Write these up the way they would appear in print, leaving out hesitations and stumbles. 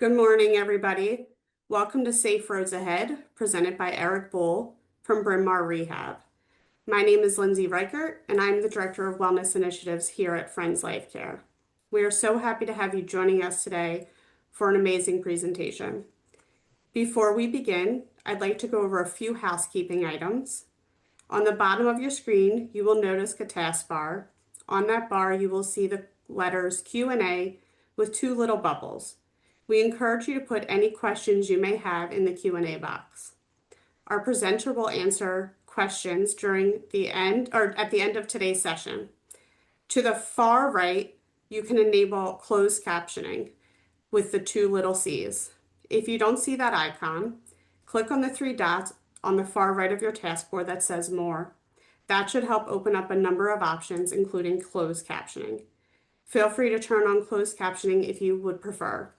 Good morning, everybody. Welcome to Safe Roads Ahead, presented by Eric Bull from Bryn Mawr Rehab. My name is Lindsay Reichert, and I'm the Director of Wellness Initiatives here at Friends Life Care. We are so happy to have you joining us today for an amazing presentation. Before we begin, I'd like to go over a few housekeeping items. On the bottom of your screen, you will notice a taskbar. On that bar, you will see the letters Q&A with two little bubbles. We encourage you to put any questions you may have in the Q&A box. Our presenter will answer questions during the end or at the end of today's session. To the far right, you can enable closed captioning with the two little C's. If you don't see that icon, click on the three dots on the far right of your taskbar that says More. That should help open up a number of options, including closed captioning. Feel free to turn on closed captioning if you would prefer.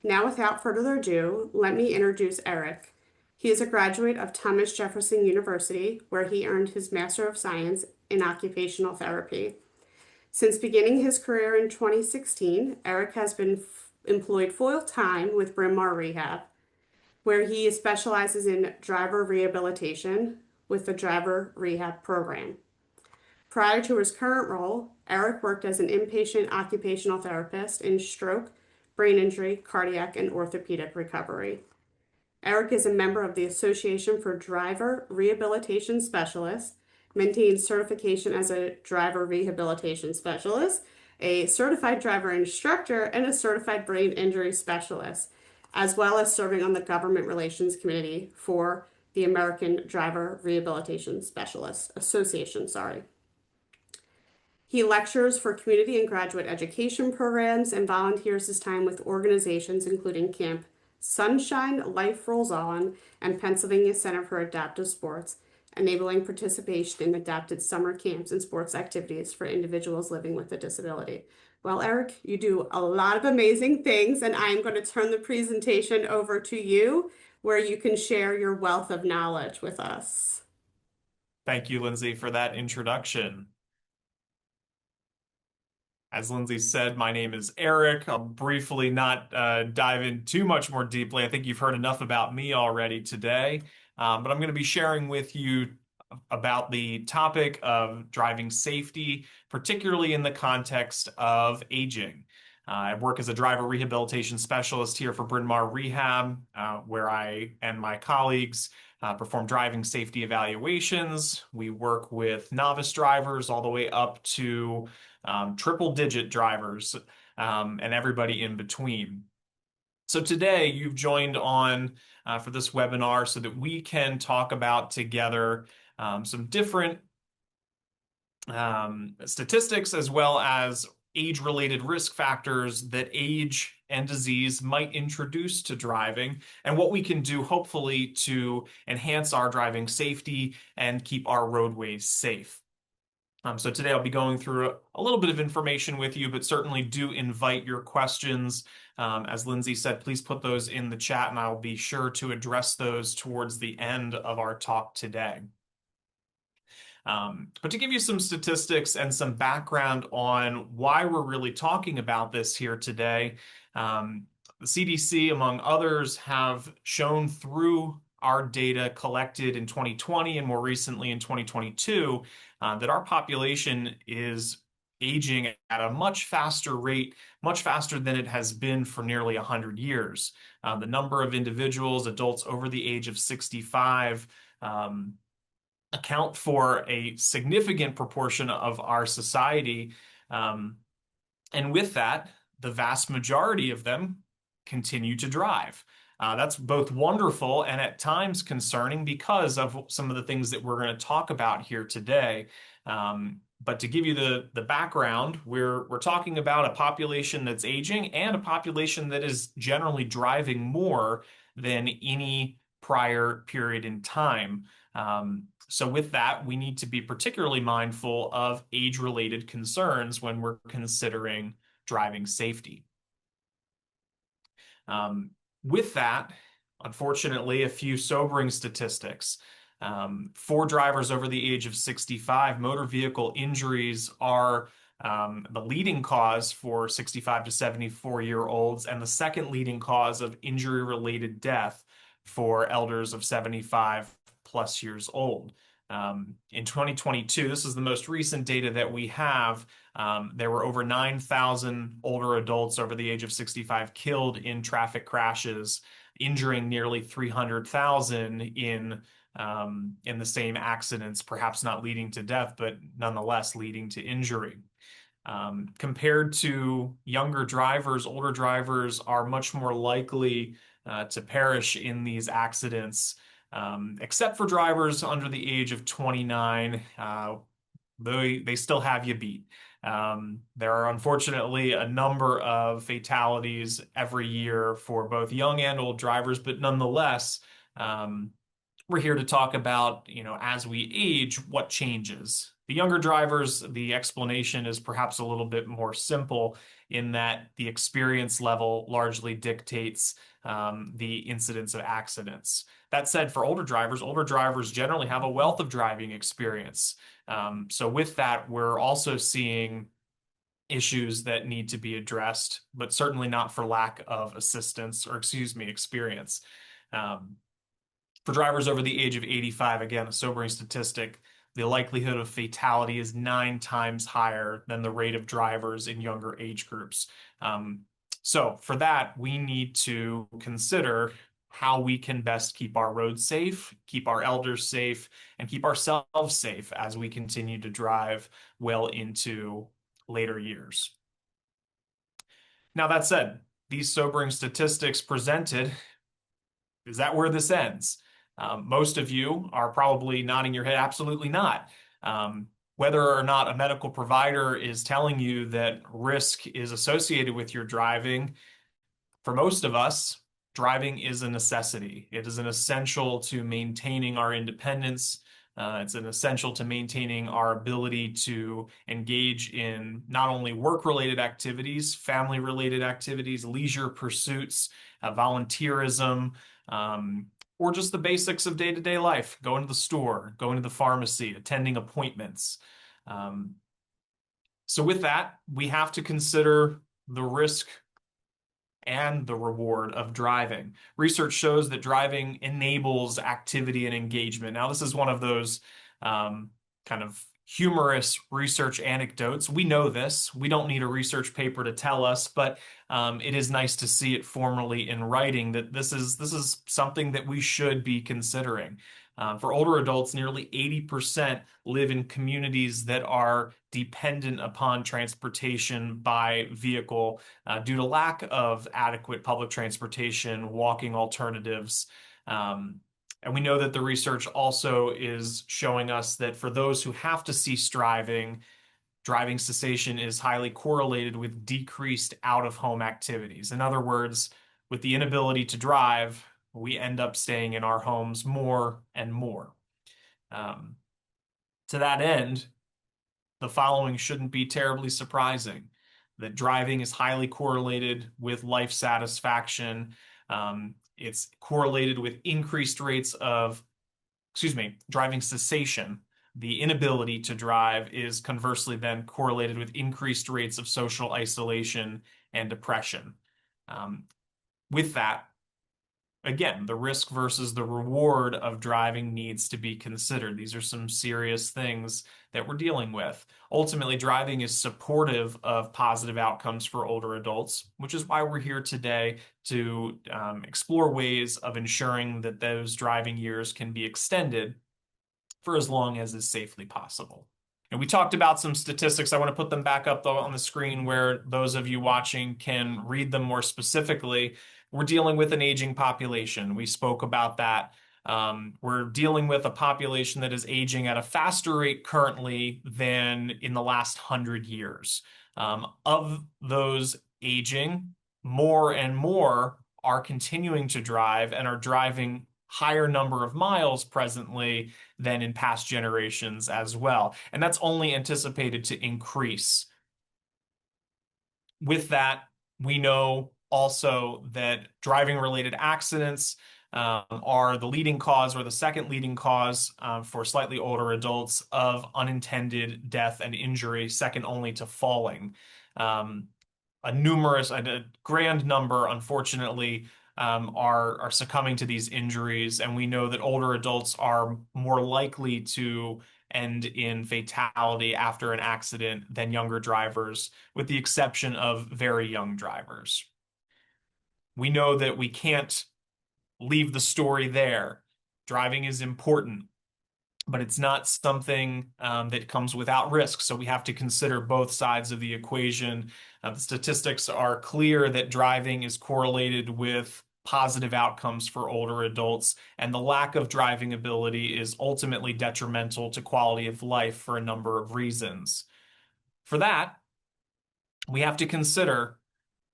Now, without further ado, let me introduce Eric. He is a graduate of Thomas Jefferson University, where he earned his Master of Science in Occupational Therapy. Since beginning his career in 2016, Eric has been employed full-time with Bryn Mawr Rehab, where he specializes in driver rehabilitation with the Driver Rehab Program. Prior to his current role, Eric worked as an inpatient occupational therapist in stroke, brain injury, cardiac, and orthopedic recovery. Eric is a member of the Association for Driver Rehabilitation Specialists, maintains certification as a driver rehabilitation specialist, a certified driver instructor, and a certified brain injury specialist, as well as serving on the Government Relations Committee for the American Driver Rehabilitation Specialists Association. He lectures for community and graduate education programs and volunteers his time with organizations including Camp Sunshine Life Rolls On and Pennsylvania Center for Adaptive Sports, enabling participation in adapted summer camps and sports activities for individuals living with a disability. Well, Eric, you do a lot of amazing things, and I'm going to turn the presentation over to you where you can share your wealth of knowledge with us. Thank you, Lindsay, for that introduction. As Lindsay said, my name is Eric. I'll briefly not dive in too much more deeply. I think you've heard enough about me already today, but I'm going to be sharing with you about the topic of driving safety, particularly in the context of aging. I work as a driver rehabilitation specialist here for Bryn Mawr Rehab, where I and my colleagues perform driving safety evaluations. We work with novice drivers all the way up to triple-digit drivers and everybody in between. So today you've joined on for this webinar so that we can talk about together some different statistics as well as age-related risk factors that age and disease might introduce to driving and what we can do hopefully to enhance our driving safety and keep our roadways safe. So today I'll be going through a little bit of information with you, but certainly do invite your questions. As Lindsay said, please put those in the chat and I'll be sure to address those towards the end of our talk today. But to give you some statistics and some background on why we're really talking about this here today, the CDC, among others, have shown through our data collected in 2020 and more recently in 2022 that our population is aging at a much faster rate, much faster than it has been for nearly 100 years. The number of individuals, adults over the age of 65, account for a significant proportion of our society. And with that, the vast majority of them continue to drive. That's both wonderful and at times concerning because of some of the things that we're going to talk about here today. But to give you the background, we're talking about a population that's aging and a population that is generally driving more than any prior period in time. So with that, we need to be particularly mindful of age-related concerns when we're considering driving safety. With that, unfortunately, a few sobering statistics. For drivers over the age of 65, motor vehicle injuries are the leading cause for 65 to 74-year-olds, and the second leading cause of injury-related death for elders of 75 plus years old. In 2022, this is the most recent data that we have. There were over 9,000 older adults over the age of 65 killed in traffic crashes, injuring nearly 300,000 in the same accidents, perhaps not leading to death, but nonetheless leading to injury. Compared to younger drivers, older drivers are much more likely to perish in these accidents, except for drivers under the age of 29. They still have you beat. There are unfortunately a number of fatalities every year for both young and old drivers, but nonetheless, we're here to talk about, as we age, what changes. The younger drivers, the explanation is perhaps a little bit more simple in that the experience level largely dictates the incidence of accidents. That said, for older drivers generally have a wealth of driving experience. So with that, we're also seeing issues that need to be addressed, but certainly not for lack of assistance or, excuse me, experience. For drivers over the age of 85, again, a sobering statistic, the likelihood of fatality is 9 times higher than the rate of drivers in younger age groups. So for that, we need to consider how we can best keep our roads safe, keep our elders safe, and keep ourselves safe as we continue to drive well into later years. Now, that said, these sobering statistics presented, is that where this ends? Most of you are probably nodding your head, absolutely not. Whether or not a medical provider is telling you that risk is associated with your driving, for most of us, driving is a necessity. It is an essential to maintaining our independence. It's an essential to maintaining our ability to engage in not only work-related activities, family-related activities, leisure pursuits, volunteerism, or just the basics of day-to-day life, going to the store, going to the pharmacy, attending appointments. So with that, we have to consider the risk and the reward of driving. Research shows that driving enables activity and engagement. Now, this is one of those kind of humorous research anecdotes. We know this. We don't need a research paper to tell us, but it is nice to see it formally in writing that this is something that we should be considering. For older adults, nearly 80% live in communities that are dependent upon transportation by vehicle due to lack of adequate public transportation, walking alternatives. And we know that the research also is showing us that for those who have to cease driving, driving cessation is highly correlated with decreased out-of-home activities. In other words, with the inability to drive, we end up staying in our homes more and more. To that end, the following shouldn't be terribly surprising: that driving is highly correlated with life satisfaction. It's correlated with increased rates of, driving cessation. The inability to drive is conversely then correlated with increased rates of social isolation and depression. With that, again, the risk versus the reward of driving needs to be considered. These are some serious things that we're dealing with. Ultimately, driving is supportive of positive outcomes for older adults, which is why we're here today to explore ways of ensuring that those driving years can be extended for as long as is safely possible. And we talked about some statistics. I want to put them back up though on the screen where those of you watching can read them more specifically. We're dealing with an aging population. We spoke about that. We're dealing with a population that is aging at a faster rate currently than in the last 100 years. Of those aging, more and more are continuing to drive and are driving higher number of miles presently than in past generations as well. And that's only anticipated to increase. With that, we know also that driving related accidents are the leading cause or the second leading cause for slightly older adults of unintended death and injury, second only to falling. Um, a grand number, unfortunately, are succumbing to these injuries, and we know that older adults are more likely to end in fatality after an accident than younger drivers, with the exception of very young drivers. We know that we can't leave the story there. Driving is important, but it's not something that comes without risk. So we have to consider both sides of the equation. The statistics are clear that driving is correlated with positive outcomes for older adults, and the lack of driving ability is ultimately detrimental to quality of life for a number of reasons. For that, we have to consider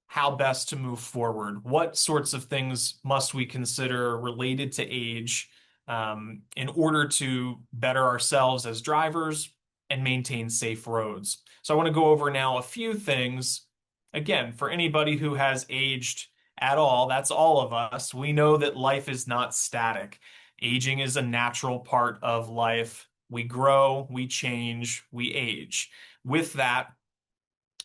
how best to move forward. What sorts of things must we consider related to age in order to better ourselves as drivers and maintain safe roads? So I want to go over now a few things. Again, for anybody who has aged at all, that's all of us. We know that life is not static. Aging is a natural part of life. We grow, we change, we age. With that,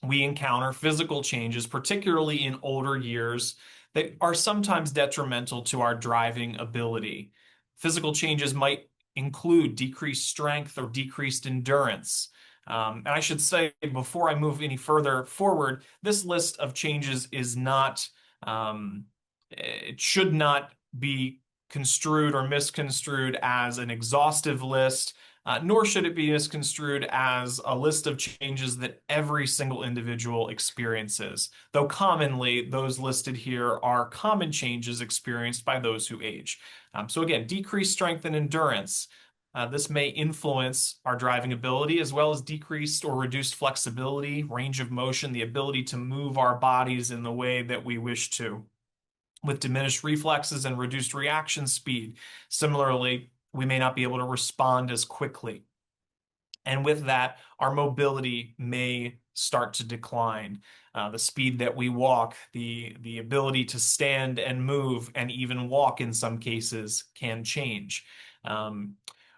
we encounter physical changes, particularly in older years, that are sometimes detrimental to our driving ability. Physical changes might include decreased strength or decreased endurance. And I should say, before I move any further forward, this list of changes is not, it should not be construed or misconstrued as an exhaustive list. Nor should it be misconstrued as a list of changes that every single individual experiences, though commonly those listed here are common changes experienced by those who age. So again, decreased strength and endurance. This may influence our driving ability as well as decreased or reduced flexibility, range of motion, the ability to move our bodies in the way that we wish to. With diminished reflexes and reduced reaction speed, similarly, we may not be able to respond as quickly. And with that, our mobility may start to decline. The speed that we walk, the ability to stand and move and even walk in some cases can change.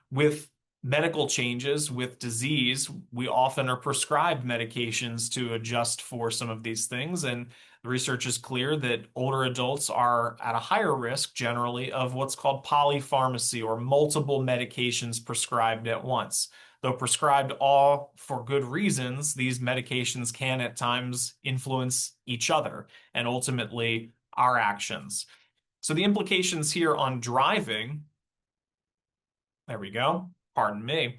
With medical changes, with disease, we often are prescribed medications to adjust for some of these things. And the research is clear that older adults are at a higher risk generally of what's called polypharmacy or multiple medications prescribed at once. Though prescribed all for good reasons, these medications can at times influence each other and ultimately our actions. So the implications here on driving, there we go, pardon me,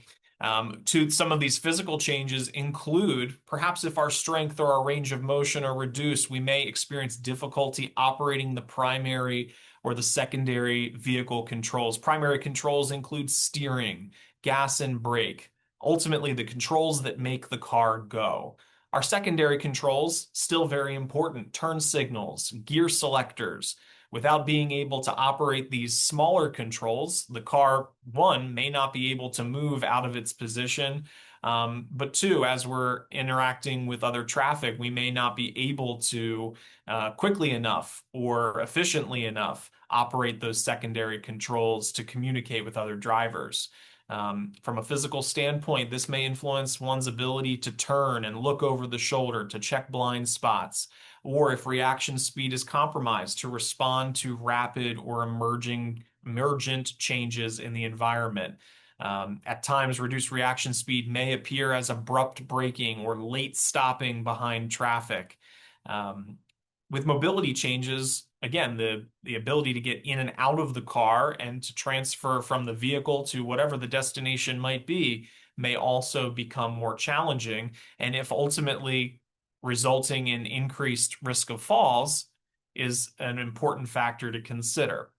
to some of these physical changes include perhaps if our strength or our range of motion are reduced, we may experience difficulty operating the primary or the secondary vehicle controls. Primary controls include steering, gas and brake, ultimately the controls that make the car go. Our secondary controls, still very important, turn signals, gear selectors. Without being able to operate these smaller controls, the car, one, may not be able to move out of its position. But two, as we're interacting with other traffic, we may not be able to quickly enough or efficiently enough operate those secondary controls to communicate with other drivers. From a physical standpoint, this may influence one's ability to turn and look over the shoulder to check blind spots, or if reaction speed is compromised, to respond to rapid or emergent changes in the environment. At times, reduced reaction speed may appear as abrupt braking or late stopping behind traffic. With mobility changes, again, the ability to get in and out of the car and to transfer from the vehicle to whatever the destination might be may also become more challenging. And if ultimately resulting in increased risk of falls is an important factor to consider.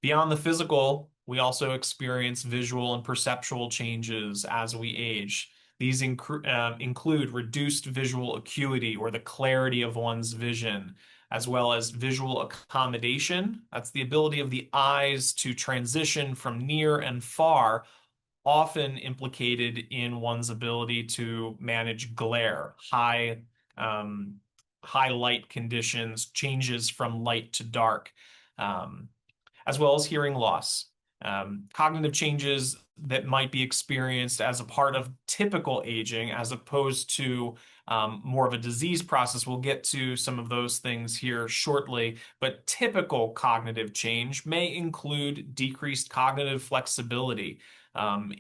Beyond the physical, we also experience visual and perceptual changes as we age. These include reduced visual acuity or the clarity of one's vision, as well as visual accommodation. That's the ability of the eyes to transition from near and far, often implicated in one's ability to manage glare, high high light conditions, changes from light to dark, um, as well as hearing loss. Cognitive changes that might be experienced as a part of typical aging, as opposed to more of a disease process. We'll get to some of those things here shortly, but typical cognitive change may include decreased cognitive flexibility.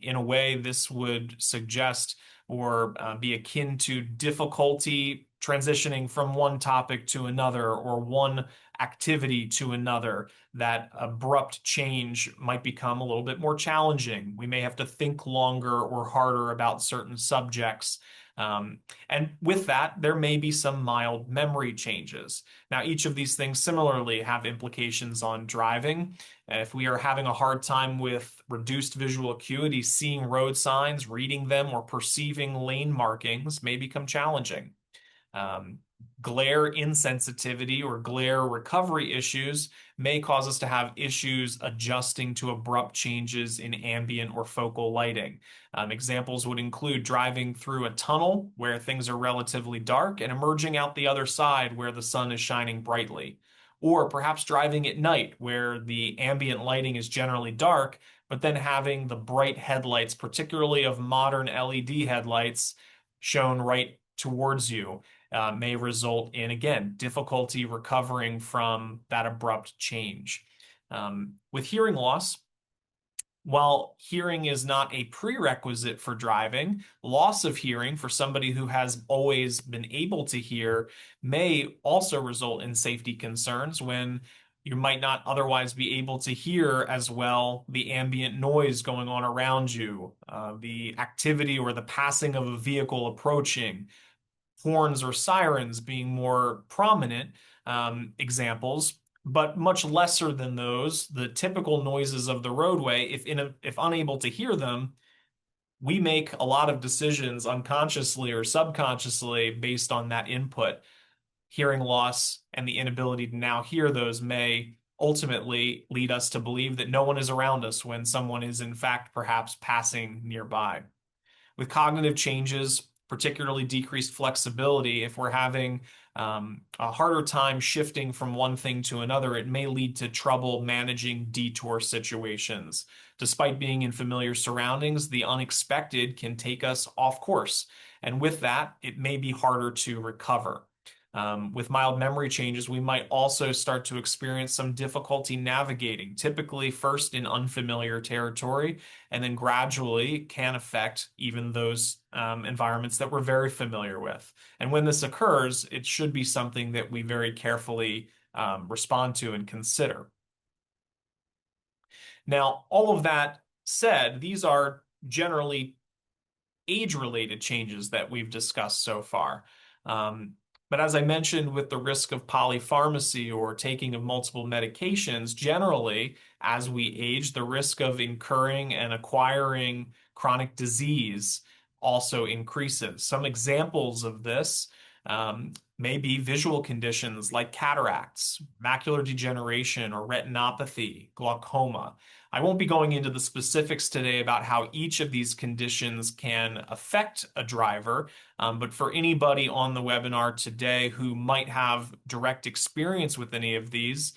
In a way, this would suggest or be akin to difficulty transitioning from one topic to another or one activity to another. That abrupt change might become a little bit more challenging. We may have to think longer or harder about certain subjects. Um, and with that, there may be some mild memory changes. Now, each of these things similarly have implications on driving. If we are having a hard time with reduced visual acuity, seeing road signs, reading them, or perceiving lane markings may become challenging. Um, Glare insensitivity or glare recovery issues may cause us to have issues adjusting to abrupt changes in ambient or focal lighting. Examples would include driving through a tunnel where things are relatively dark and emerging out the other side where the sun is shining brightly. Or perhaps driving at night where the ambient lighting is generally dark, but then having the bright headlights, particularly of modern LED headlights, shown right towards you, may result in, again, difficulty recovering from that abrupt change. With hearing loss, while hearing is not a prerequisite for driving, loss of hearing for somebody who has always been able to hear may also result in safety concerns when you might not otherwise be able to hear as well the ambient noise going on around you, the activity or the passing of a vehicle approaching, horns or sirens being more prominent examples, but much lesser than those. The typical noises of the roadway, if unable to hear them, we make a lot of decisions unconsciously or subconsciously based on that input. Hearing loss and the inability to now hear those may ultimately lead us to believe that no one is around us when someone is in fact perhaps passing nearby. With cognitive changes, particularly decreased flexibility, if we're having a harder time shifting from one thing to another, it may lead to trouble managing detour situations. Despite being in familiar surroundings, the unexpected can take us off course. And with that, it may be harder to recover. With mild memory changes, we might also start to experience some difficulty navigating, typically first in unfamiliar territory, and then gradually can affect even those environments that we're very familiar with. And when this occurs, it should be something that we very carefully respond to and consider. Now, all of that said, these are generally age-related changes that we've discussed so far. Um, but as I mentioned, with the risk of polypharmacy or taking of multiple medications, generally, as we age, the risk of incurring and acquiring chronic disease also increases. Some examples of this may be visual conditions like cataracts, macular degeneration, or retinopathy, glaucoma. I won't be going into the specifics today about how each of these conditions can affect a driver, but for anybody on the webinar today who might have direct experience with any of these,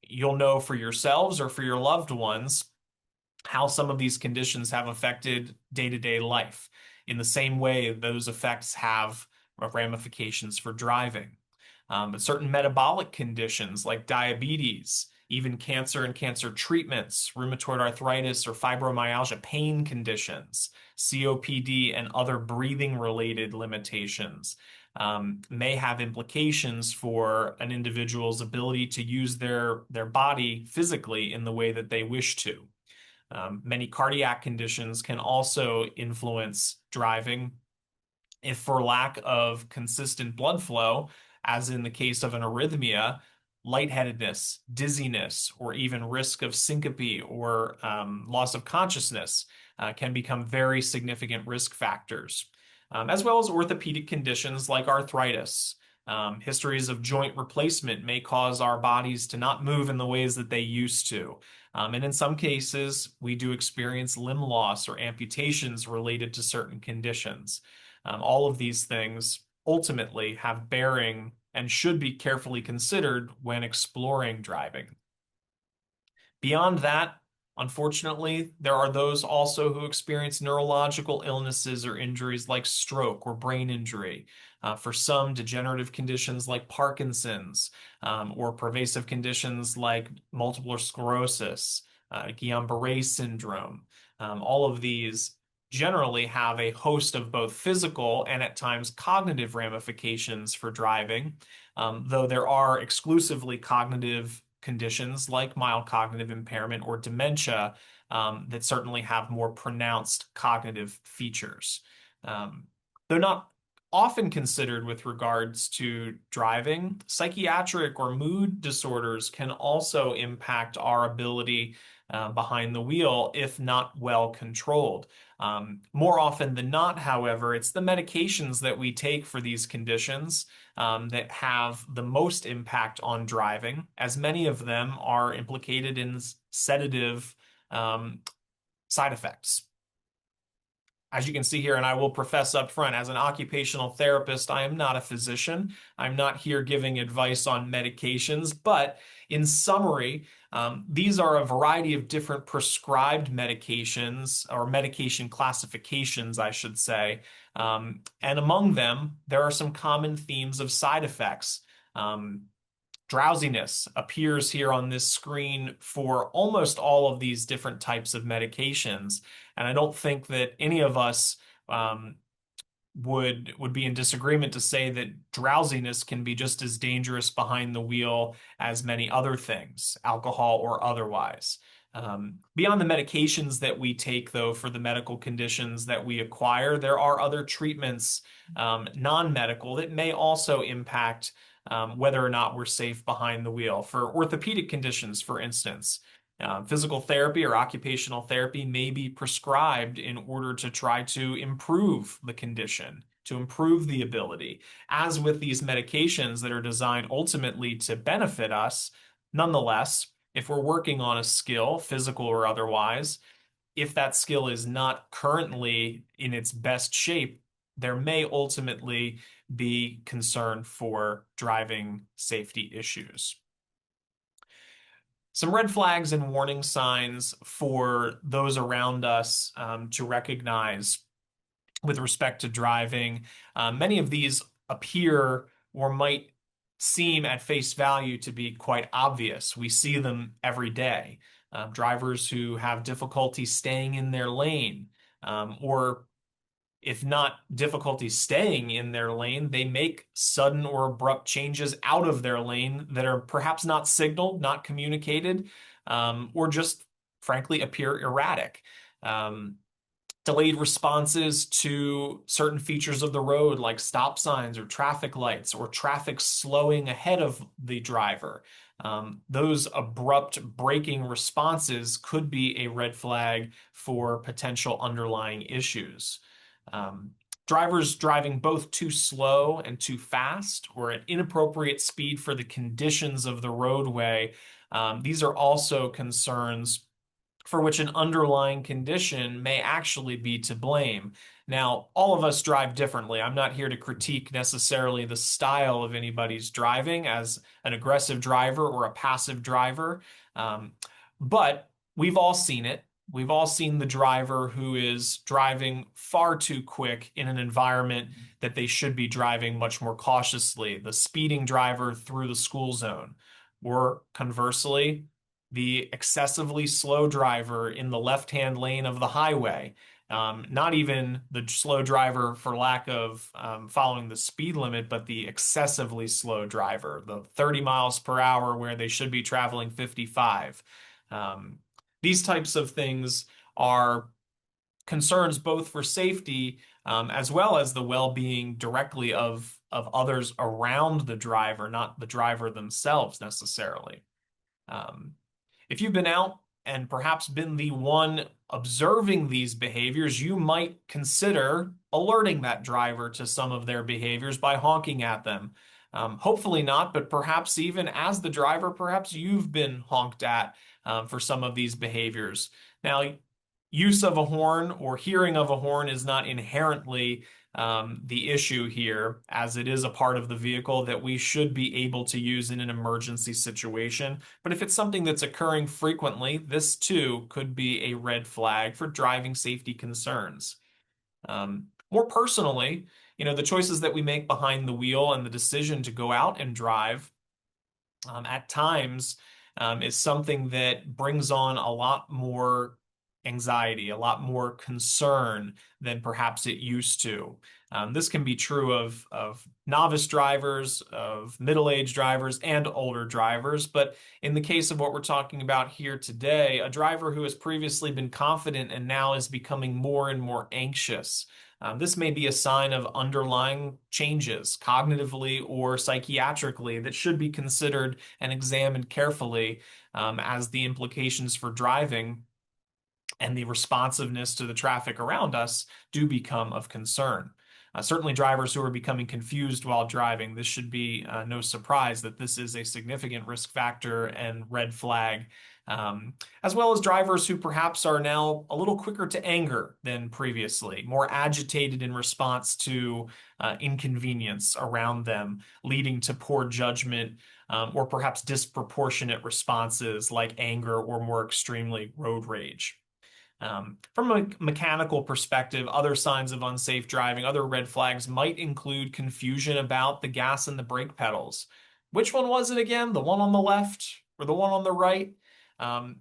you'll know for yourselves or for your loved ones how some of these conditions have affected day-to-day life. In the same way, those effects have ramifications for driving. But certain metabolic conditions like diabetes, even cancer and cancer treatments, rheumatoid arthritis or fibromyalgia pain conditions, COPD, and other breathing-related limitations may have implications for an individual's ability to use their body physically in the way that they wish to. Many cardiac conditions can also influence driving. If for lack of consistent blood flow, as in the case of an arrhythmia, lightheadedness, dizziness, or even risk of syncope or loss of consciousness can become very significant risk factors, as well as orthopedic conditions like arthritis. Histories of joint replacement may cause our bodies to not move in the ways that they used to. And in some cases, we do experience limb loss or amputations related to certain conditions. All of these things ultimately have bearing and should be carefully considered when exploring driving. Beyond that, unfortunately, there are those also who experience neurological illnesses or injuries like stroke or brain injury. For some, degenerative conditions like Parkinson's, or pervasive conditions like multiple sclerosis, Guillain-Barré syndrome. All of these generally have a host of both physical and at times cognitive ramifications for driving, though there are exclusively cognitive conditions like mild cognitive impairment or dementia that certainly have more pronounced cognitive features. Um, Though not often considered with regards to driving, psychiatric or mood disorders can also impact our ability behind the wheel if not well controlled. More often than not, however, it's the medications that we take for these conditions that have the most impact on driving, as many of them are implicated in sedative um, side effects. As you can see here, and I will profess up front, as an occupational therapist, I am not a physician. I'm not here giving advice on medications, but in summary, these are a variety of different prescribed medications or medication classifications, I should say. And among them, there are some common themes of side effects. Um, Drowsiness appears here on this screen for almost all of these different types of medications. And I don't think that any of us um, would be in disagreement to say that drowsiness can be just as dangerous behind the wheel as many other things, alcohol or otherwise. Beyond the medications that we take, though, for the medical conditions that we acquire, there are other treatments, non-medical, that may also impact whether or not we're safe behind the wheel. For orthopedic conditions, for instance, physical therapy or occupational therapy may be prescribed in order to try to improve the condition, to improve the ability. As with these medications that are designed ultimately to benefit us, nonetheless, if we're working on a skill, physical or otherwise, if that skill is not currently in its best shape, there may ultimately be concern for driving safety issues. Some red flags and warning signs for those around us to recognize with respect to driving. Many of these appear or might seem at face value to be quite obvious. We see them every day. Drivers who have difficulty staying in their lane, or if not difficulty staying in their lane, they make sudden or abrupt changes out of their lane that are perhaps not signaled, not communicated, or just frankly appear erratic. Delayed responses to certain features of the road, like stop signs or traffic lights, or traffic slowing ahead of the driver. Those abrupt braking responses could be a red flag for potential underlying issues. Drivers driving both too slow and too fast, or at inappropriate speed for the conditions of the roadway. These are also concerns for which an underlying condition may actually be to blame. Now, all of us drive differently. I'm not here to critique necessarily the style of anybody's driving as an aggressive driver or a passive driver, but we've all seen it. We've all seen the driver who is driving far too quick in an environment that they should be driving much more cautiously. The speeding driver through the school zone, or conversely, the excessively slow driver in the left-hand lane of the highway. Not even the slow driver for lack of following the speed limit, but the excessively slow driver, the 30 miles per hour where they should be traveling 55. These types of things are concerns both for safety as well as the well-being directly of others around the driver, not the driver themselves necessarily. If you've been out and perhaps been the one observing these behaviors, you might consider alerting that driver to some of their behaviors by honking at them. Hopefully not, but perhaps even as the driver, perhaps you've been honked at for some of these behaviors. Now, use of a horn or hearing of a horn is not inherently the issue here, as it is a part of the vehicle that we should be able to use in an emergency situation. But if it's something that's occurring frequently, this too could be a red flag for driving safety concerns. More personally, the choices that we make behind the wheel and the decision to go out and drive at times is something that brings on a lot more anxiety, a lot more concern than perhaps it used to. This can be true of novice drivers, of middle-aged drivers, and older drivers. But in the case of what we're talking about here today, a driver who has previously been confident and now is becoming more and more anxious. This may be a sign of underlying changes, cognitively or psychiatrically, that should be considered and examined carefully, as the implications for driving and the responsiveness to the traffic around us do become of concern. Certainly, drivers who are becoming confused while driving, this should be no surprise that this is a significant risk factor and red flag, as well as drivers who perhaps are now a little quicker to anger than previously, more agitated in response to inconvenience around them, leading to poor judgment, or perhaps disproportionate responses like anger or more extremely road rage. From a mechanical perspective, other signs of unsafe driving, other red flags might include confusion about the gas and the brake pedals. Which one was it again? The one on the left or the one on the right? Um,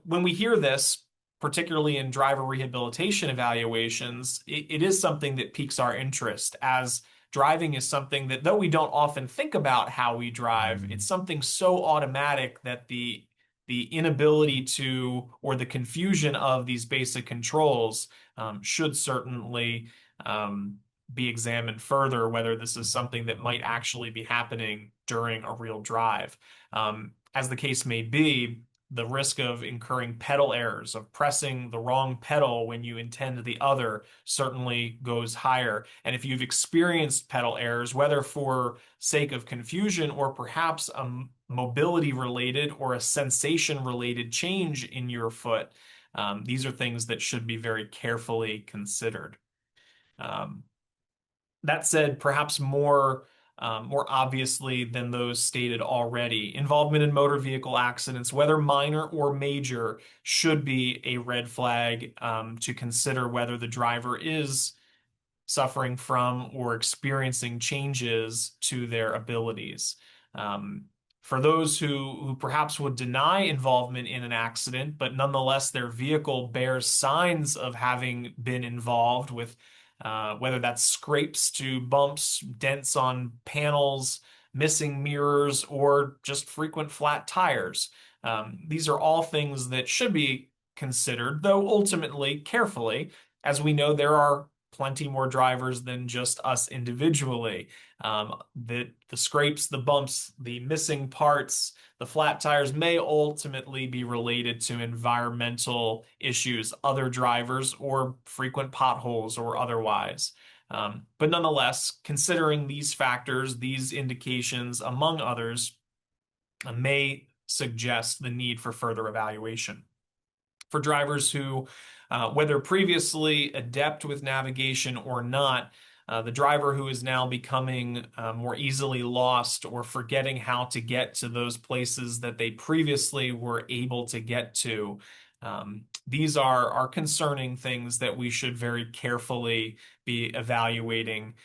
when we hear this, particularly in driver rehabilitation evaluations, it is something that piques our interest, as driving is something that, though we don't often think about how we drive, it's something so automatic that the inability to, or the confusion of these basic controls should certainly be examined further, whether this is something that might actually be happening during a real drive. As the case may be, the risk of incurring pedal errors, of pressing the wrong pedal when you intend the other, certainly goes higher. And if you've experienced pedal errors, whether for sake of confusion or perhaps a mobility related or a sensation related change in your foot, these are things that should be very carefully considered. Um, that said, perhaps more obviously than those stated already, involvement in motor vehicle accidents, whether minor or major, should be a red flag to consider whether the driver is suffering from or experiencing changes to their abilities. Um, for those who perhaps would deny involvement in an accident, but nonetheless their vehicle bears signs of having been involved with, whether that's scrapes to bumps, dents on panels, missing mirrors, or just frequent flat tires. These are all things that should be considered, though ultimately carefully, as we know there are plenty more drivers than just us individually. The scrapes, the bumps, the missing parts, the flat tires may ultimately be related to environmental issues, other drivers, or frequent potholes or otherwise. But nonetheless, considering these factors, these indications, among others, may suggest the need for further evaluation. For drivers who, whether previously adept with navigation or not, the driver who is now becoming more easily lost or forgetting how to get to those places that they previously were able to get to. These are concerning things that we should very carefully be evaluating.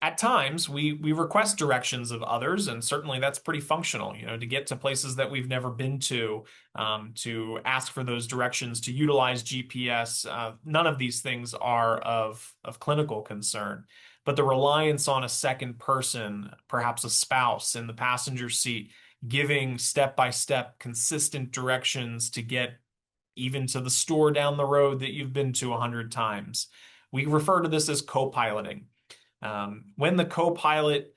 At times, we request directions of others, and certainly that's pretty functional, to get to places that we've never been to ask for those directions, to utilize GPS. None of these things are of clinical concern, but the reliance on a second person, perhaps a spouse in the passenger seat, giving step-by-step consistent directions to get even to the store down the road that you've been to 100 times. We refer to this as co-piloting. When the co-pilot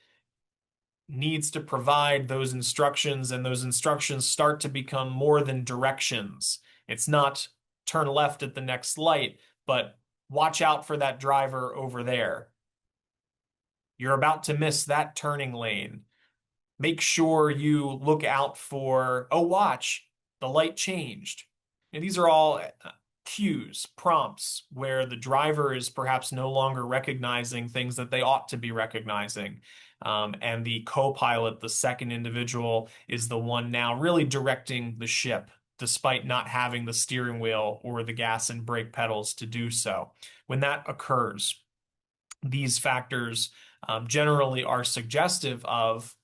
needs to provide those instructions and those instructions start to become more than directions, it's not turn left at the next light, but watch out for that driver over there. You're about to miss that turning lane. Make sure you look out for, oh, watch, the light changed. And these are all cues, prompts, where the driver is perhaps no longer recognizing things that they ought to be recognizing. And the co-pilot, the second individual, is the one now really directing the ship, despite not having the steering wheel or the gas and brake pedals to do so. When that occurs, these factors generally are suggestive of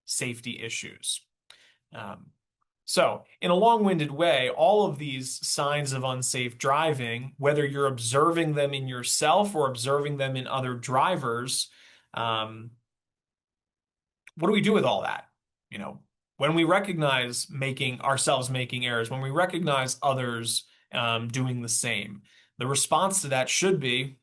safety issues. Um, so, in a long-winded way, all of these signs of unsafe driving, whether you're observing them in yourself or observing them in other drivers, um, what do we do with all that? You know, when we recognize making ourselves making errors, when we recognize others doing the same, the response to that should be,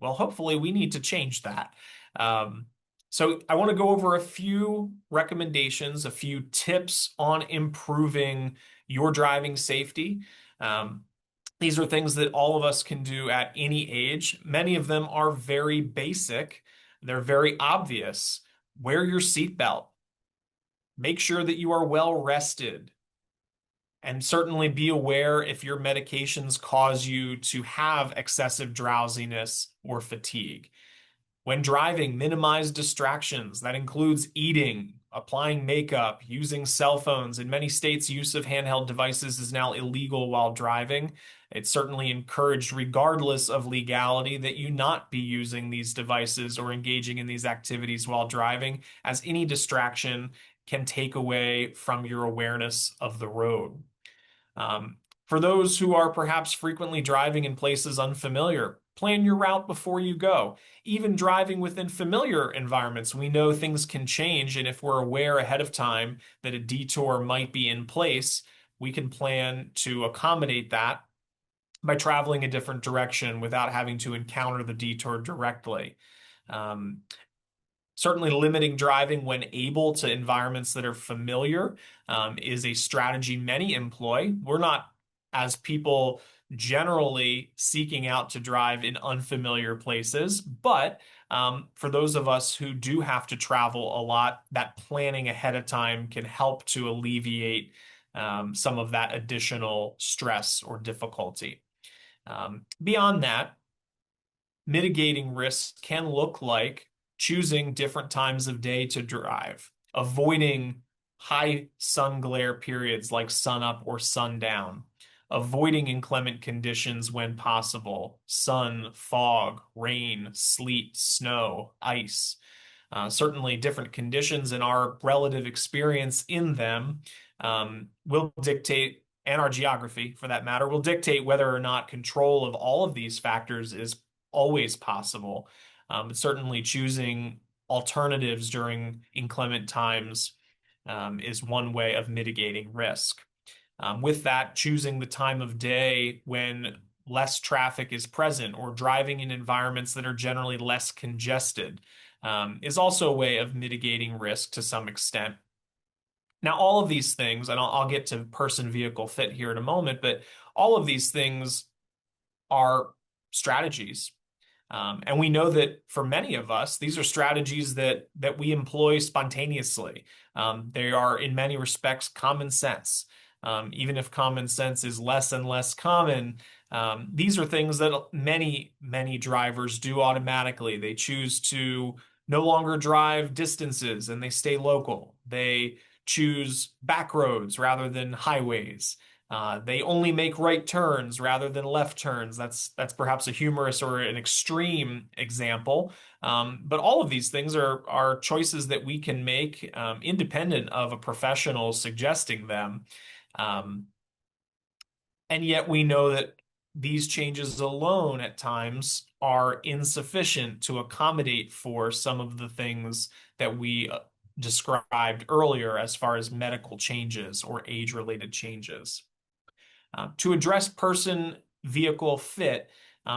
well, hopefully we need to change that. Um, so I want to go over a few recommendations, a few tips on improving your driving safety. Um, these are things that all of us can do at any age. Many of them are very basic. They're very obvious. Wear your seatbelt. Make sure that you are well rested. And certainly be aware if your medications cause you to have excessive drowsiness or fatigue. When driving, minimize distractions. That includes eating, applying makeup, using cell phones. In many states, use of handheld devices is now illegal while driving. It's certainly encouraged, regardless of legality, that you not be using these devices or engaging in these activities while driving, as any distraction can take away from your awareness of the road. Um, for those who are perhaps frequently driving in places unfamiliar, plan your route before you go. Even driving within familiar environments, we know things can change, and if we're aware ahead of time that a detour might be in place, we can plan to accommodate that by traveling a different direction without having to encounter the detour directly. Um, Certainly, limiting driving when able to environments that are familiar is a strategy many employ. We're not, as people, generally seeking out to drive in unfamiliar places, but for those of us who do have to travel a lot, that planning ahead of time can help to alleviate some of that additional stress or difficulty. Beyond that, mitigating risks can look like choosing different times of day to drive, avoiding high sun glare periods like sunup or sundown, avoiding inclement conditions when possible, sun, fog, rain, sleet, snow, ice. Certainly, different conditions and our relative experience in them will dictate, and our geography for that matter, will dictate whether or not control of all of these factors is always possible. But certainly, choosing alternatives during inclement times is one way of mitigating risk. With that, choosing the time of day when less traffic is present or driving in environments that are generally less congested is also a way of mitigating risk to some extent. Now, all of these things, and I'll get to person vehicle fit here in a moment, but all of these things are strategies. And we know that for many of us, these are strategies that we employ spontaneously. They are, in many respects, common sense. Even if common sense is less and less common, these are things that many drivers do automatically. They choose to no longer drive distances and they stay local. They choose back roads rather than highways. They only make right turns rather than left turns. That's perhaps a humorous or an extreme example. But all of these things are choices that we can make independent of a professional suggesting them. Um, and yet we know that these changes alone at times are insufficient to accommodate for some of the things that we described earlier as far as medical changes or age-related changes. To address person vehicle fit,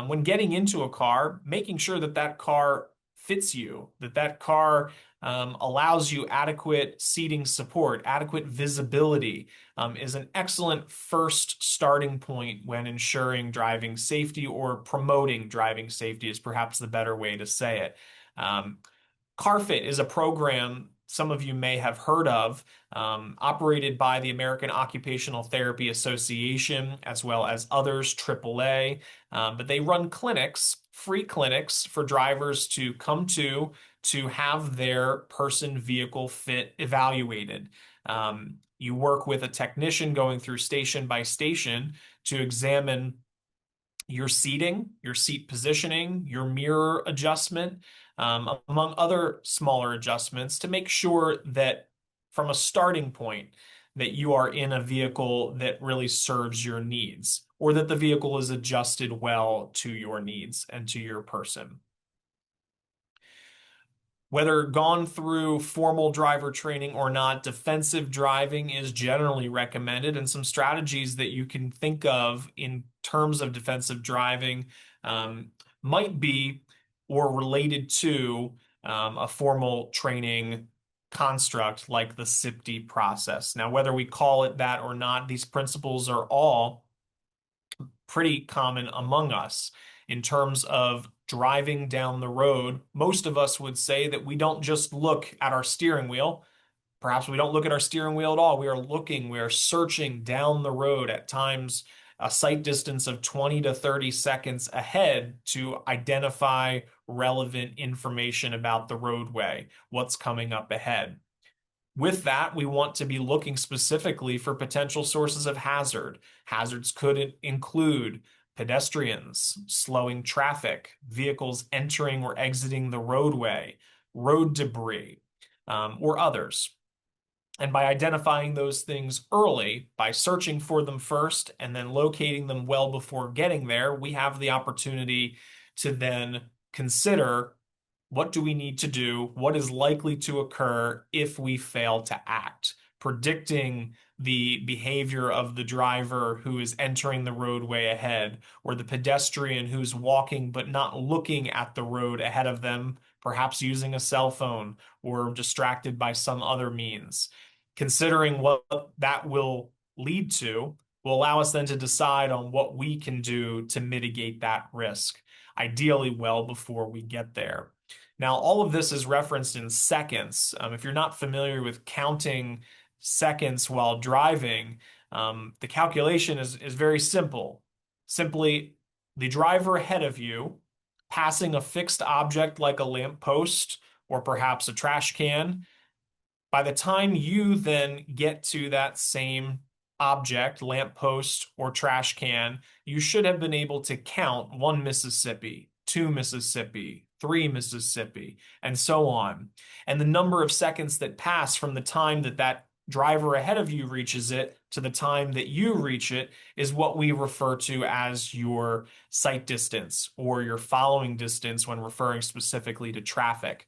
when getting into a car, making sure that that car fits you, that that car allows you adequate seating support, adequate visibility, is an excellent first starting point when ensuring driving safety or promoting driving safety is perhaps the better way to say it. CarFit is a program some of you may have heard of, operated by the American Occupational Therapy Association, as well as others, AAA. But they run clinics, free clinics for drivers to come to have their person vehicle fit evaluated. You work with a technician going through station by station to examine your seating, your seat positioning, your mirror adjustment, among other smaller adjustments to make sure that from a starting point that you are in a vehicle that really serves your needs or that the vehicle is adjusted well to your needs and to your person. Whether gone through formal driver training or not, defensive driving is generally recommended, and some strategies that you can think of in terms of defensive driving might be or related to a formal training construct like the SIPD process. Now, whether we call it that or not, these principles are all pretty common among us in terms of driving down the road. Most of us would say that we don't just look at our steering wheel. Perhaps we don't look at our steering wheel at all. We are searching down the road at times a sight distance of 20 to 30 seconds ahead to identify relevant information about the roadway, what's coming up ahead. With that, we want to be looking specifically for potential sources of hazard. Hazards could include pedestrians, slowing traffic, vehicles entering or exiting the roadway, road debris, or others. And by identifying those things early, by searching for them first and then locating them well before getting there, we have the opportunity to then consider what do we need to do? What is likely to occur if we fail to act? Predicting the behavior of the driver who is entering the roadway ahead, or the pedestrian who's walking but not looking at the road ahead of them, perhaps using a cell phone or distracted by some other means. Considering what that will lead to will allow us then to decide on what we can do to mitigate that risk, ideally well before we get there. Now, all of this is referenced in seconds. If you're not familiar with counting seconds while driving, the calculation is very simple. Simply, the driver ahead of you passing a fixed object like a lamppost or perhaps a trash can. By the time you then get to that same object, lamppost or trash can, you should have been able to count 1 Mississippi, 2 Mississippi, 3 Mississippi, and so on. And the number of seconds that pass from the time that that driver ahead of you reaches it to the time that you reach it is what we refer to as your sight distance or your following distance when referring specifically to traffic.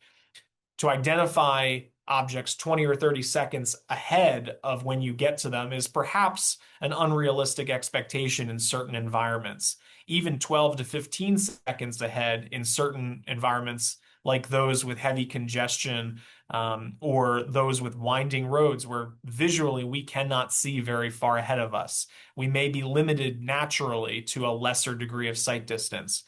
To identify objects 20 or 30 seconds ahead of when you get to them is perhaps an unrealistic expectation in certain environments. Even 12 to 15 seconds ahead in certain environments, like those with heavy congestion or those with winding roads where visually we cannot see very far ahead of us. We may be limited naturally to a lesser degree of sight distance.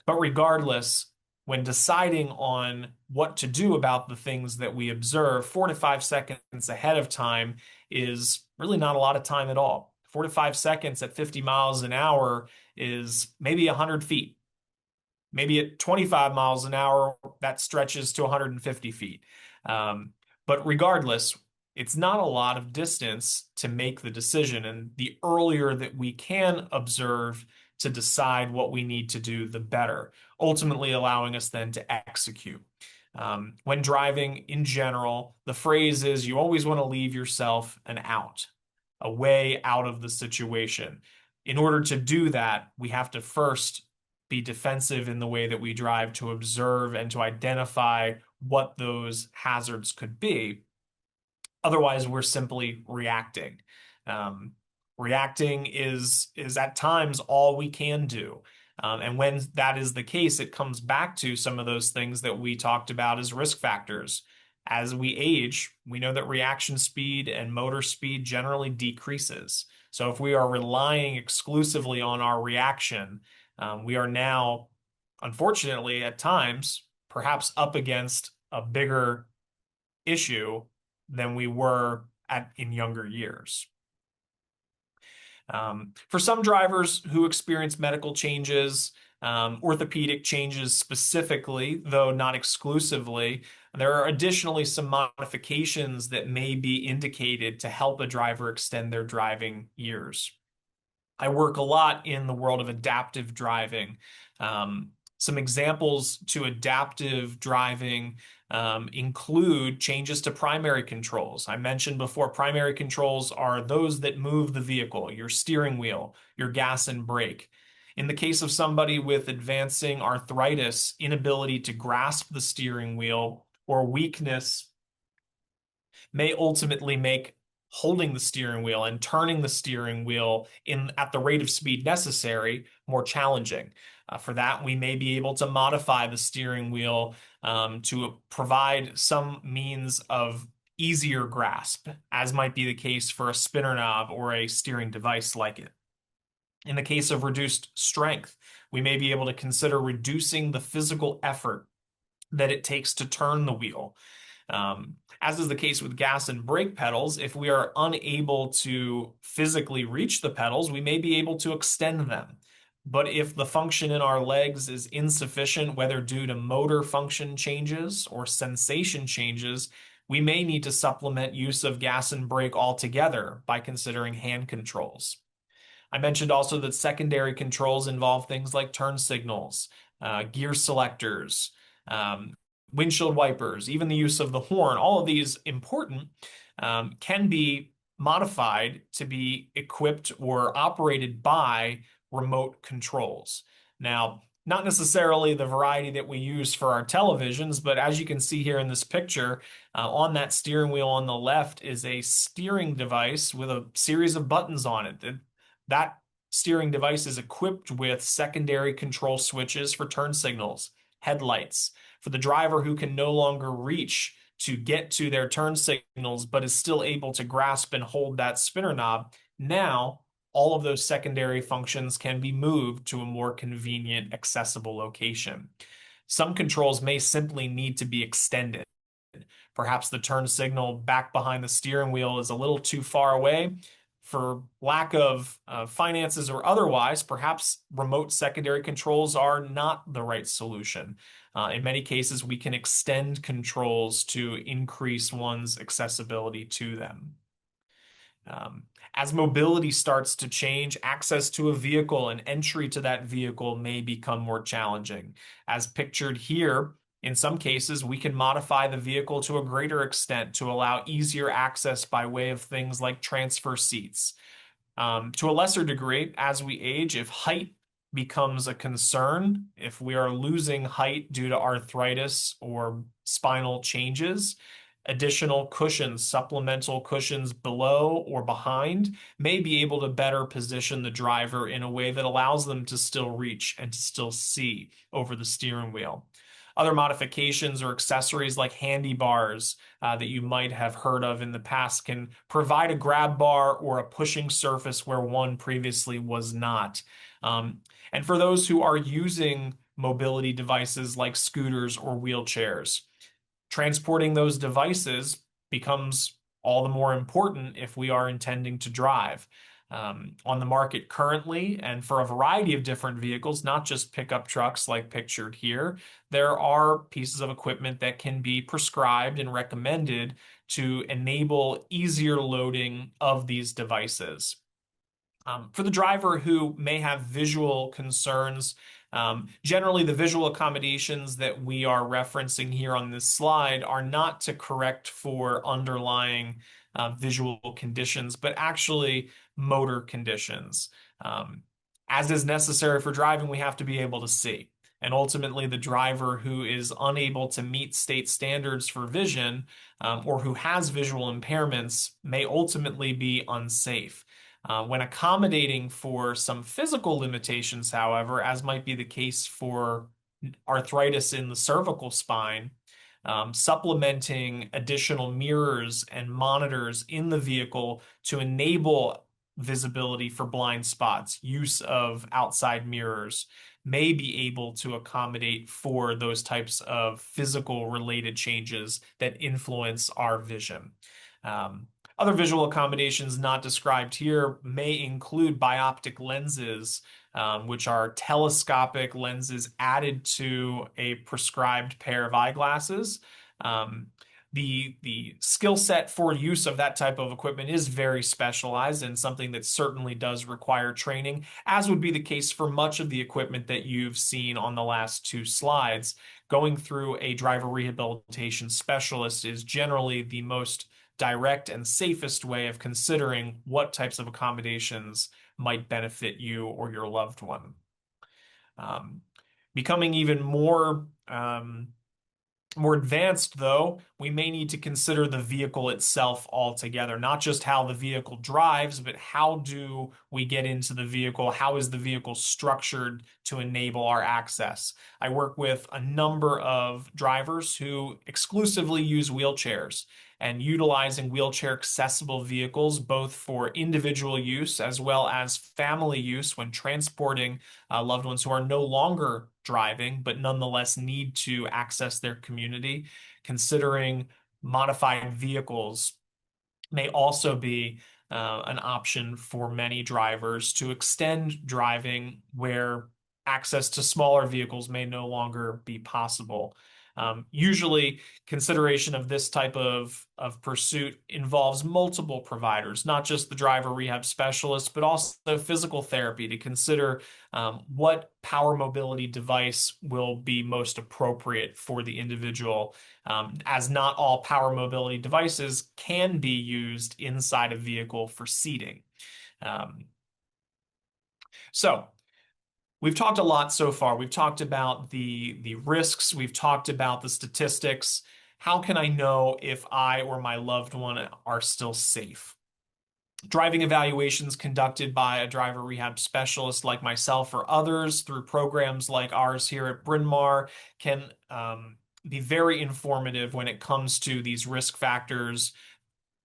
But regardless, when deciding on what to do about the things that we observe, 4 to 5 seconds ahead of time is really not a lot of time at all. 4 to 5 seconds at 50 miles an hour is maybe 100 feet. Maybe at 25 miles an hour, that stretches to 150 feet. But regardless, it's not a lot of distance to make the decision. And the earlier that we can observe to decide what we need to do, the better, ultimately allowing us then to execute. When driving in general, the phrase is you always want to leave yourself an out, a way out of the situation. In order to do that, we have to first be defensive in the way that we drive to observe and to identify what those hazards could be. Otherwise, we're simply reacting. Reacting is at times all we can do. And when that is the case, it comes back to some of those things that we talked about as risk factors. As we age, we know that reaction speed and motor speed generally decreases. So if we are relying exclusively on our reaction, we are now, unfortunately, at times, perhaps up against a bigger issue than we were in younger years. For some drivers who experience medical changes, orthopedic changes specifically, though not exclusively, there are additionally some modifications that may be indicated to help a driver extend their driving years. I work a lot in the world of adaptive driving. Some examples to adaptive driving include changes to primary controls. I mentioned before, primary controls are those that move the vehicle, your steering wheel, your gas and brake. In the case of somebody with advancing arthritis, inability to grasp the steering wheel, or weakness may ultimately make holding the steering wheel and turning the steering wheel at the rate of speed necessary more challenging. For that, we may be able to modify the steering wheel to provide some means of easier grasp, as might be the case for a spinner knob or a steering device like it. In the case of reduced strength, we may be able to consider reducing the physical effort that it takes to turn the wheel. As is the case with gas and brake pedals, if we are unable to physically reach the pedals, we may be able to extend them. But if the function in our legs is insufficient, whether due to motor function changes or sensation changes, we may need to supplement use of gas and brake altogether by considering hand controls. I mentioned also that secondary controls involve things like turn signals, gear selectors, windshield wipers, even the use of the horn. All of these important can be modified to be equipped or operated by remote controls. Now, not necessarily the variety that we use for our televisions, but as you can see here in this picture, on that steering wheel on the left is a steering device with a series of buttons on it. That steering device is equipped with secondary control switches for turn signals, headlights. For the driver who can no longer reach to get to their turn signals, but is still able to grasp and hold that spinner knob, now all of those secondary functions can be moved to a more convenient, accessible location. Some controls may simply need to be extended. Perhaps the turn signal back behind the steering wheel is a little too far away. For lack of finances or otherwise, perhaps remote secondary controls are not the right solution. In many cases, we can extend controls to increase one's accessibility to them. As mobility starts to change, access to a vehicle and entry to that vehicle may become more challenging. As pictured here, in some cases, we can modify the vehicle to a greater extent to allow easier access by way of things like transfer seats. To a lesser degree, as we age, if height becomes a concern, if we are losing height due to arthritis or spinal changes, additional cushions, supplemental cushions below or behind may be able to better position the driver in a way that allows them to still reach and to still see over the steering wheel. Other modifications or accessories like handy bars that you might have heard of in the past can provide a grab bar or a pushing surface where one previously was not. And for those who are using mobility devices like scooters or wheelchairs, transporting those devices becomes all the more important if we are intending to drive. On the market currently, and for a variety of different vehicles, not just pickup trucks like pictured here, there are pieces of equipment that can be prescribed and recommended to enable easier loading of these devices. For the driver who may have visual concerns, generally the visual accommodations that we are referencing here on this slide are not to correct for underlying visual conditions, but actually motor conditions. As is necessary for driving, we have to be able to see. And ultimately, the driver who is unable to meet state standards for vision or who has visual impairments may ultimately be unsafe. When accommodating for some physical limitations, however, as might be the case for arthritis in the cervical spine, supplementing additional mirrors and monitors in the vehicle to enable visibility for blind spots, use of outside mirrors may be able to accommodate for those types of physical related changes that influence our vision. Um, Other visual accommodations not described here may include bioptic lenses, which are telescopic lenses added to a prescribed pair of eyeglasses. Um, the skill set for use of that type of equipment is very specialized and something that certainly does require training, as would be the case for much of the equipment that you've seen on the last two slides. Going through a driver rehabilitation specialist is generally the most direct and safest way of considering what types of accommodations might benefit you or your loved one. Um, Becoming even more advanced, though, we may need to consider the vehicle itself altogether, not just how the vehicle drives, but how do we get into the vehicle? How is the vehicle structured to enable our access? I work with a number of drivers who exclusively use wheelchairs, and utilizing wheelchair accessible vehicles both for individual use as well as family use when transporting loved ones who are no longer driving, but nonetheless need to access their community. Considering modified vehicles may also be an option for many drivers to extend driving where access to smaller vehicles may no longer be possible. Usually, consideration of this type of pursuit involves multiple providers, not just the driver rehab specialist, but also physical therapy to consider what power mobility device will be most appropriate for the individual, as not all power mobility devices can be used inside a vehicle for seating. Um, so, we've talked a lot so far. We've talked about the risks. We've talked about the statistics. How can I know if I or my loved one are still safe? Driving evaluations conducted by a driver rehab specialist like myself or others through programs like ours here at Bryn Mawr can be very informative when it comes to these risk factors.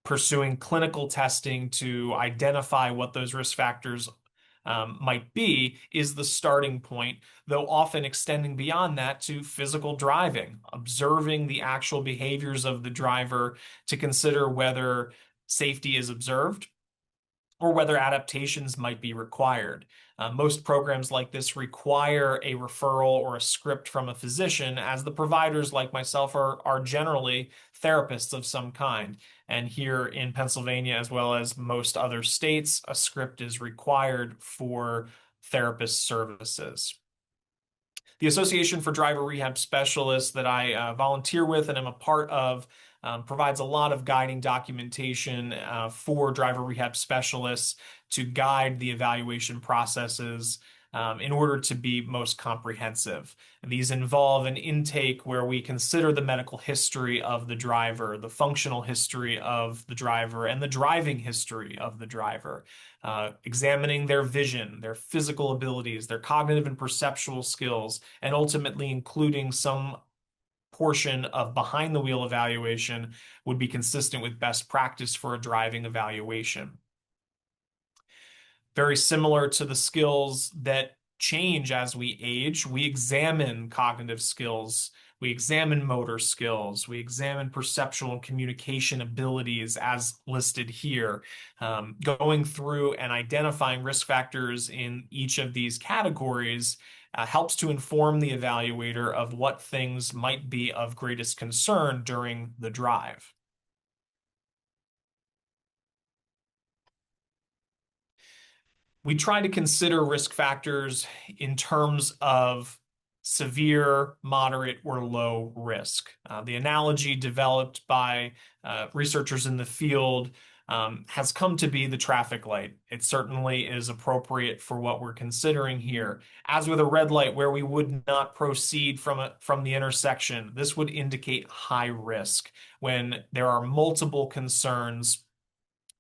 Pursuing clinical testing to identify what those risk factors might be is the starting point, though often extending beyond that to physical driving, observing the actual behaviors of the driver to consider whether safety is observed or whether adaptations might be required. Most programs like this require a referral or a script from a physician, as the providers, like myself, are generally therapists of some kind. And here in Pennsylvania, as well as most other states, a script is required for therapist services. The Association for Driver Rehab Specialists that I volunteer with and am a part of provides a lot of guiding documentation for driver rehab specialists to guide the evaluation processes in order to be most comprehensive. These involve an intake where we consider the medical history of the driver, the functional history of the driver, and the driving history of the driver. Examining their vision, their physical abilities, their cognitive and perceptual skills, and ultimately including some portion of behind the wheel evaluation would be consistent with best practice for a driving evaluation. Very similar to the skills that change as we age, we examine cognitive skills, we examine motor skills, we examine perceptual and communication abilities as listed here. Going through and identifying risk factors in each of these categories helps to inform the evaluator of what things might be of greatest concern during the drive. We try to consider risk factors in terms of severe, moderate, or low risk. The analogy developed by researchers in the field has come to be the traffic light. It certainly is appropriate for what we're considering here. As with a red light where we would not proceed from the intersection, this would indicate high risk when there are multiple concerns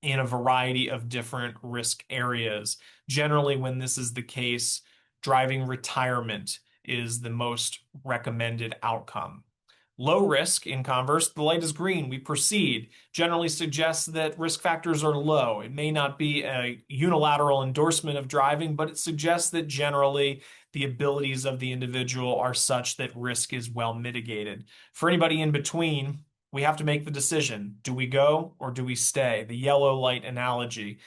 in a variety of different risk areas. Generally, when this is the case, driving retirement is the most recommended outcome. Low risk, in converse, the light is green, we proceed, generally suggests that risk factors are low. It may not be a unilateral endorsement of driving, but it suggests that generally the abilities of the individual are such that risk is well mitigated. For anybody in between, we have to make the decision. Do we go or do we stay? The yellow light analogy,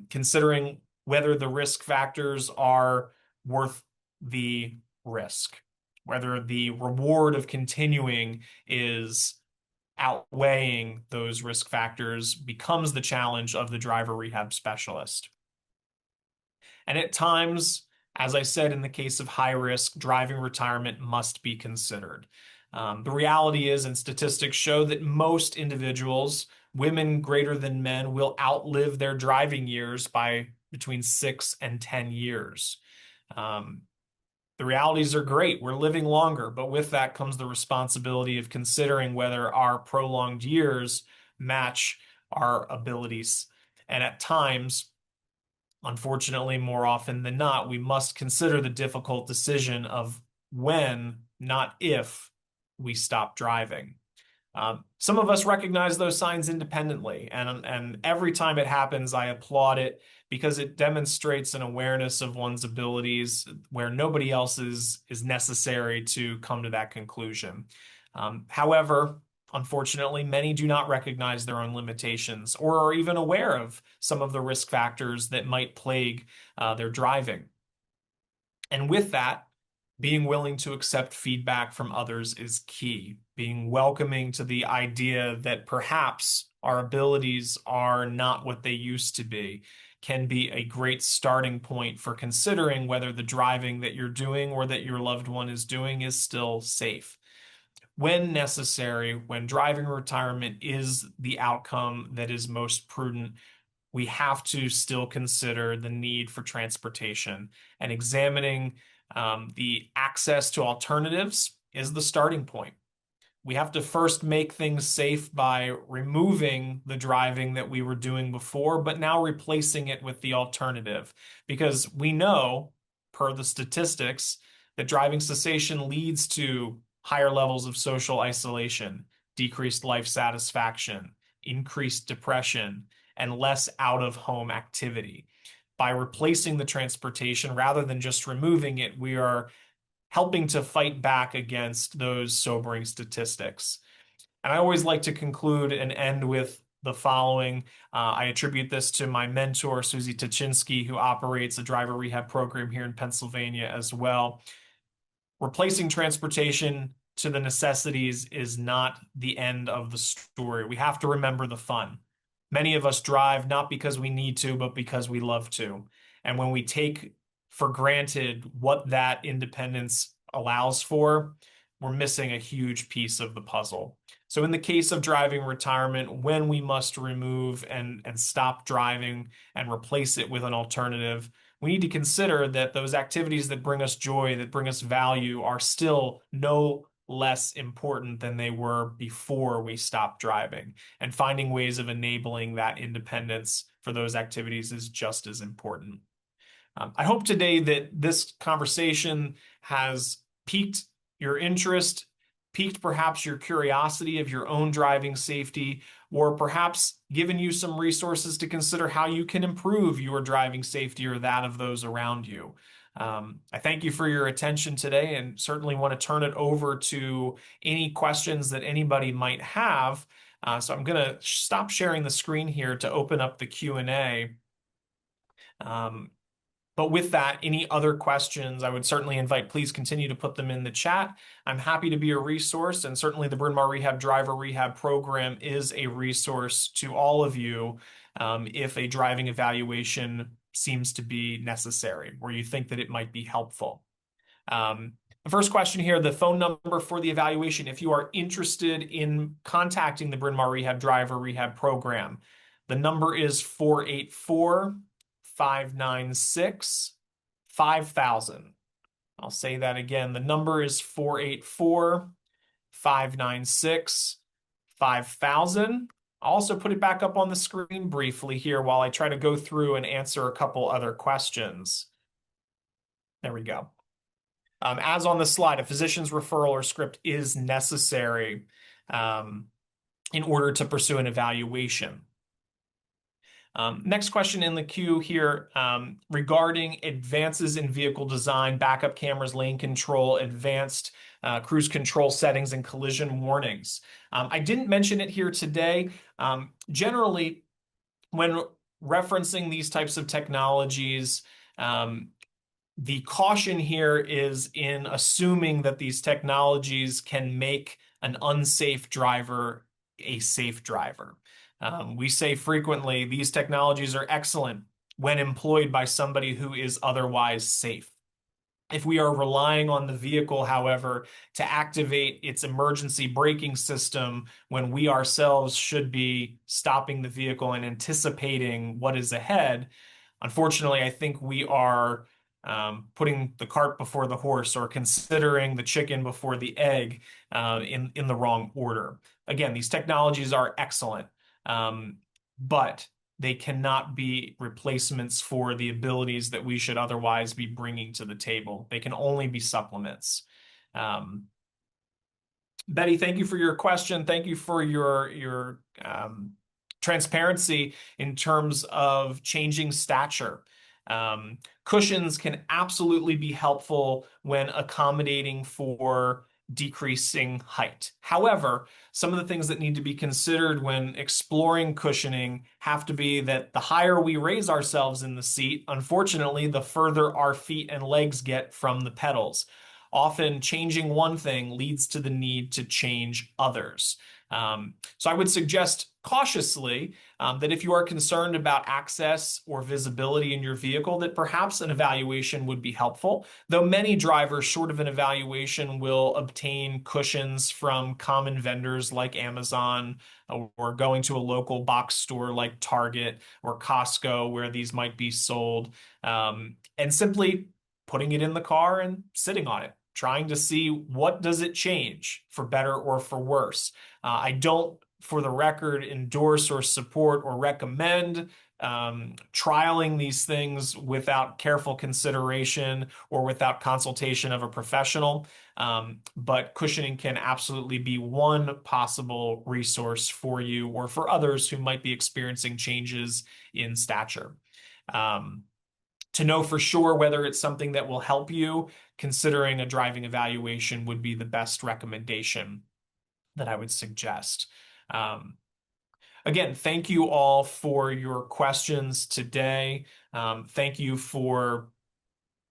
considering whether the risk factors are worth the risk, whether the reward of continuing is outweighing those risk factors becomes the challenge of the driver rehab specialist. And at times, as I said, in the case of high risk, driving retirement must be considered. The reality is, and statistics show that most individuals, women greater than men, will outlive their driving years by between 6 and 10 years. The realities are great. We're living longer, but with that comes the responsibility of considering whether our prolonged years match our abilities. And at times, unfortunately, more often than not, we must consider the difficult decision of when, not if, we stop driving. Some of us recognize those signs independently, and every time it happens, I applaud it because it demonstrates an awareness of one's abilities where nobody else is necessary to come to that conclusion. However, unfortunately, many do not recognize their own limitations or are even aware of some of the risk factors that might plague their driving. And with that, being willing to accept feedback from others is key. Being welcoming to the idea that perhaps our abilities are not what they used to be can be a great starting point for considering whether the driving that you're doing or that your loved one is doing is still safe. When necessary, when driving retirement is the outcome that is most prudent, we have to still consider the need for transportation, and examining the access to alternatives is the starting point. We have to first make things safe by removing the driving that we were doing before, but now replacing it with the alternative. Because we know, per the statistics, that driving cessation leads to higher levels of social isolation, decreased life satisfaction, increased depression, and less out-of-home activity. By replacing the transportation rather than just removing it, we are helping to fight back against those sobering statistics. And I always like to conclude and end with the following. I attribute this to my mentor, Susie Tachinsky, who operates a driver rehab program here in Pennsylvania as well. Replacing transportation to the necessities is not the end of the story. We have to remember the fun. Many of us drive not because we need to, but because we love to. And when we take for granted what that independence allows for, we're missing a huge piece of the puzzle. So in the case of driving retirement, when we must remove and stop driving and replace it with an alternative, we need to consider that those activities that bring us joy, that bring us value, are still no less important than they were before we stopped driving. And finding ways of enabling that independence for those activities is just as important. I hope today that this conversation has piqued your interest, piqued perhaps your curiosity of your own driving safety, or perhaps given you some resources to consider how you can improve your driving safety or that of those around you. I thank you for your attention today and certainly want to turn it over to any questions that anybody might have. So I'm going to stop sharing the screen here to open up the Q&A. But with that, any other questions, I would certainly invite, please continue to put them in the chat. I'm happy to be a resource, and certainly the Bryn Mawr Rehab Driver Rehab Program is a resource to all of you if a driving evaluation seems to be necessary, or you think that it might be helpful. The first question here, the phone number for the evaluation, if you are interested in contacting the Bryn Mawr Rehab Driver Rehab Program, the number is 484-596-5000. I'll say that again. The number is 484-596-5000. I'll also put it back up on the screen briefly here while I try to go through and answer a couple other questions. There we go. As on the slide, a physician's referral or script is necessary um, in order to pursue an evaluation. Next question in the queue here regarding advances in vehicle design, backup cameras, lane control, advanced cruise control settings, and collision warnings. I didn't mention it here today. Generally, when referencing these types of technologies, the caution here is in assuming that these technologies can make an unsafe driver a safe driver. We say frequently these technologies are excellent when employed by somebody who is otherwise safe. If we are relying on the vehicle, however, to activate its emergency braking system when we ourselves should be stopping the vehicle and anticipating what is ahead, unfortunately, I think we are putting the cart before the horse or considering the chicken before the egg in the wrong order. Again, these technologies are excellent, but they cannot be replacements for the abilities that we should otherwise be bringing to the table. They can only be supplements. Betty, thank you for your question. Thank you for your transparency in terms of changing stature. Cushions can absolutely be helpful when accommodating for decreasing height. However, some of the things that need to be considered when exploring cushioning have to be that the higher we raise ourselves in the seat, unfortunately, the further our feet and legs get from the pedals. Often changing one thing leads to the need to change others. So I would suggest cautiously that if you are concerned about access or visibility in your vehicle, that perhaps an evaluation would be helpful. Though many drivers, short of an evaluation, will obtain cushions from common vendors like Amazon or going to a local box store like Target or Costco where these might be sold, and simply putting it in the car and sitting on it, trying to see what does it change for better or for worse. I don't, for the record, endorse or support or recommend trialing these things without careful consideration or without consultation of a professional. But cushioning can absolutely be one possible resource for you or for others who might be experiencing changes in stature. To know for sure whether it's something that will help you, considering a driving evaluation would be the best recommendation that I would suggest. Again, thank you all for your questions today. Thank you for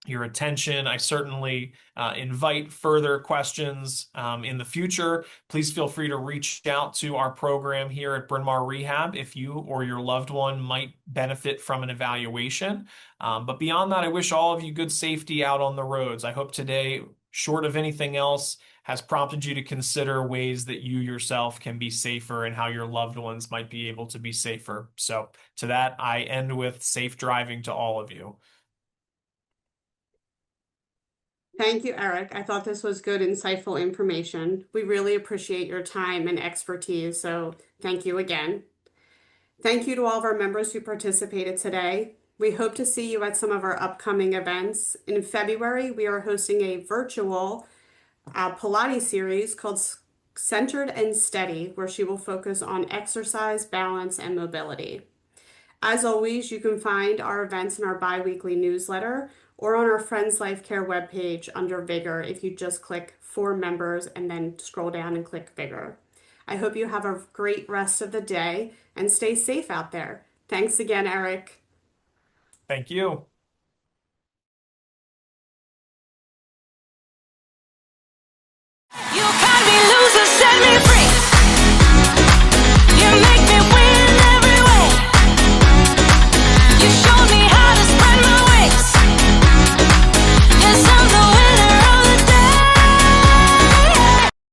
your attention. I certainly invite further questions in the future. Please feel free to reach out to our program here at Bryn Mawr Rehab if you or your loved one might benefit from an evaluation. But beyond that, I wish all of you good safety out on the roads. I hope today, short of anything else, has prompted you to consider ways that you yourself can be safer and how your loved ones might be able to be safer. So to that, I end with safe driving to all of you. Thank you, Eric. I thought this was good, insightful information. We really appreciate your time and expertise, so thank you again. Thank you to all of our members who participated today. We hope to see you at some of our upcoming events. In February, we are hosting a virtual Pilates series called Centered and Steady, where she will focus on exercise, balance, and mobility. As always, you can find our events in our bi-weekly newsletter or on our Friends Life Care webpage under Vigor if you just click for members and then scroll down and click Vigor. I hope you have a great rest of the day and stay safe out there. Thanks again, Eric. Thank you. You